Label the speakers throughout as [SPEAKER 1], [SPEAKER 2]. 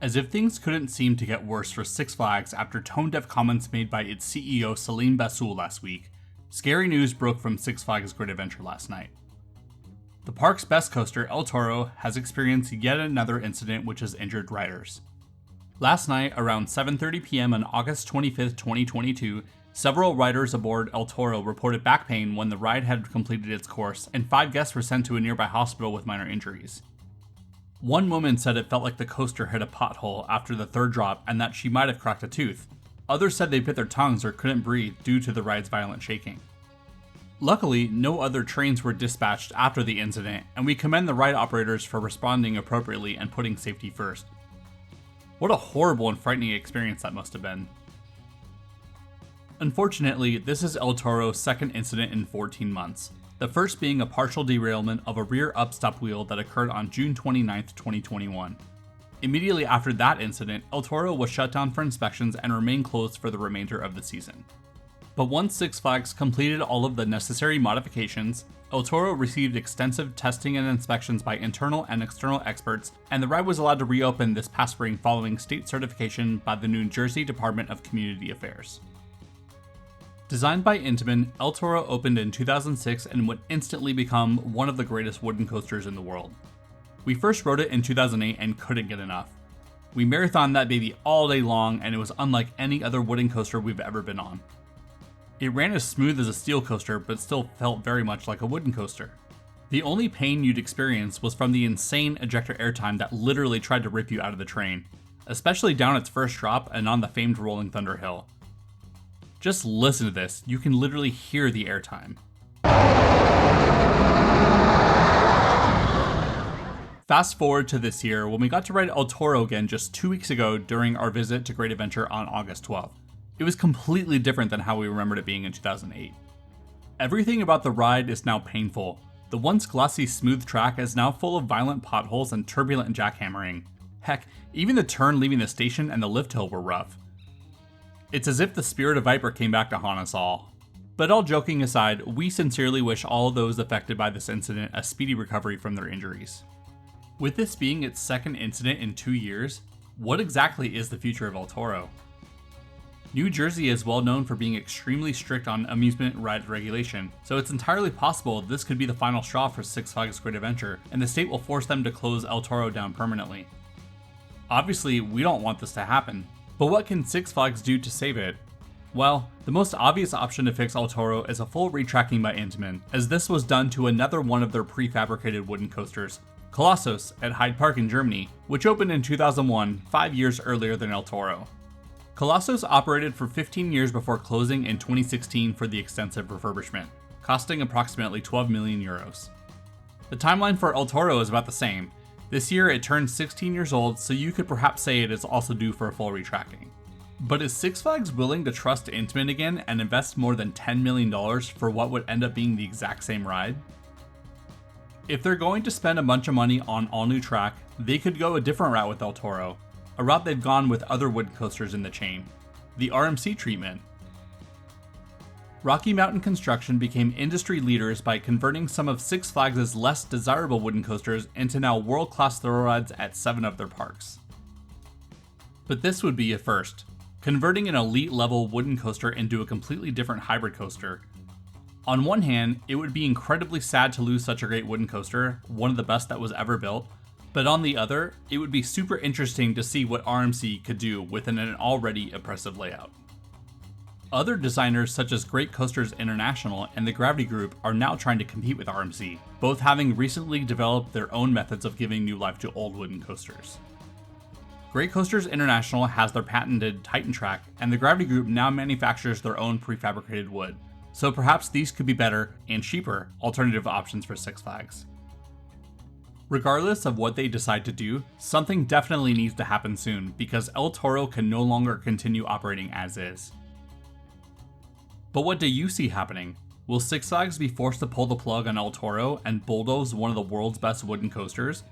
[SPEAKER 1] As if things couldn't seem to get worse for Six Flags after tone-deaf comments made by its CEO Salim Basoul last week, scary news broke from Six Flags Great Adventure last night. The park's best coaster, El Toro, has experienced yet another incident which has injured riders. Last night, around 7:30 p.m. on August 25, 2022, several riders aboard El Toro reported back pain when the ride had completed its course, and 5 guests were sent to a nearby hospital with minor injuries. One woman said it felt like the coaster hit a pothole after the third drop and that she might have cracked a tooth. Others said they bit their tongues or couldn't breathe due to the ride's violent shaking. Luckily, no other trains were dispatched after the incident, and we commend the ride operators for responding appropriately and putting safety first. What a horrible and frightening experience that must have been. Unfortunately, this is El Toro's second incident in 14 months. The first being a partial derailment of a rear upstop wheel that occurred on June 29, 2021. Immediately after that incident, El Toro was shut down for inspections and remained closed for the remainder of the season. But once Six Flags completed all of the necessary modifications, El Toro received extensive testing and inspections by internal and external experts, and the ride was allowed to reopen this past spring following state certification by the New Jersey Department of Community Affairs. Designed by Intamin, El Toro opened in 2006 and would instantly become one of the greatest wooden coasters in the world. We first rode it in 2008 and couldn't get enough. We marathoned that baby all day long, and it was unlike any other wooden coaster we've ever been on. It ran as smooth as a steel coaster, but still felt very much like a wooden coaster. The only pain you'd experience was from the insane ejector airtime that literally tried to rip you out of the train, especially down its first drop and on the famed Rolling Thunder Hill. Just listen to this, you can literally hear the airtime. Fast forward to this year, when we got to ride El Toro again just 2 weeks ago during our visit to Great Adventure on August 12th. It was completely different than how we remembered it being in 2008. Everything about the ride is now painful. The once glossy smooth track is now full of violent potholes and turbulent jackhammering. Heck, even the turn leaving the station and the lift hill were rough. It's as if the spirit of Viper came back to haunt us all. But all joking aside, we sincerely wish all those affected by this incident a speedy recovery from their injuries. With this being its second incident in 2 years, what exactly is the future of El Toro? New Jersey is well known for being extremely strict on amusement ride regulation, so it's entirely possible this could be the final straw for Six Flags Great Adventure, and the state will force them to close El Toro down permanently. Obviously, we don't want this to happen, but what can Six Flags do to save it? Well, the most obvious option to fix El Toro is a full retracking by Intamin, as this was done to another one of their prefabricated wooden coasters, Colossus at Hyde Park in Germany, which opened in 2001, 5 years earlier than El Toro. Colossus operated for 15 years before closing in 2016 for the extensive refurbishment, costing approximately 12 million euros. The timeline for El Toro is about the same. This year it turned 16 years old, so you could perhaps say it is also due for a full retracking. But is Six Flags willing to trust Intamin again and invest more than $10 million for what would end up being the exact same ride? If they're going to spend a bunch of money on all new track, they could go a different route with El Toro, a route they've gone with other wooden coasters in the chain, the Rmc Treatment. Rocky Mountain Construction became industry leaders by converting some of Six Flags' less desirable wooden coasters into now world-class thrill rides at 7 of their parks. But this would be a first, converting an elite-level wooden coaster into a completely different hybrid coaster. On one hand, it would be incredibly sad to lose such a great wooden coaster, one of the best that was ever built, but on the other, it would be super interesting to see what RMC could do within an already impressive layout. Other designers such as Great Coasters International and the Gravity Group are now trying to compete with RMC, both having recently developed their own methods of giving new life to old wooden coasters. Great Coasters International has their patented Titan track, and the Gravity Group now manufactures their own prefabricated wood, so perhaps these could be better and cheaper alternative options for Six Flags. Regardless of what they decide to do, something definitely needs to happen soon because El Toro can no longer continue operating as is. But what do you see happening? Will Six Flags be forced to pull the plug on El Toro and bulldoze one of the world's best wooden coasters?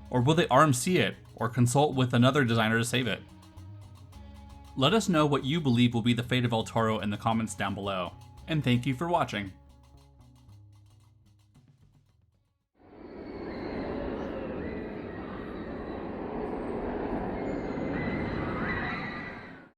[SPEAKER 1] Or will they RMC it or consult with another designer to save it? Let us know what you believe will be the fate of El Toro in the comments down below, and thank you for watching.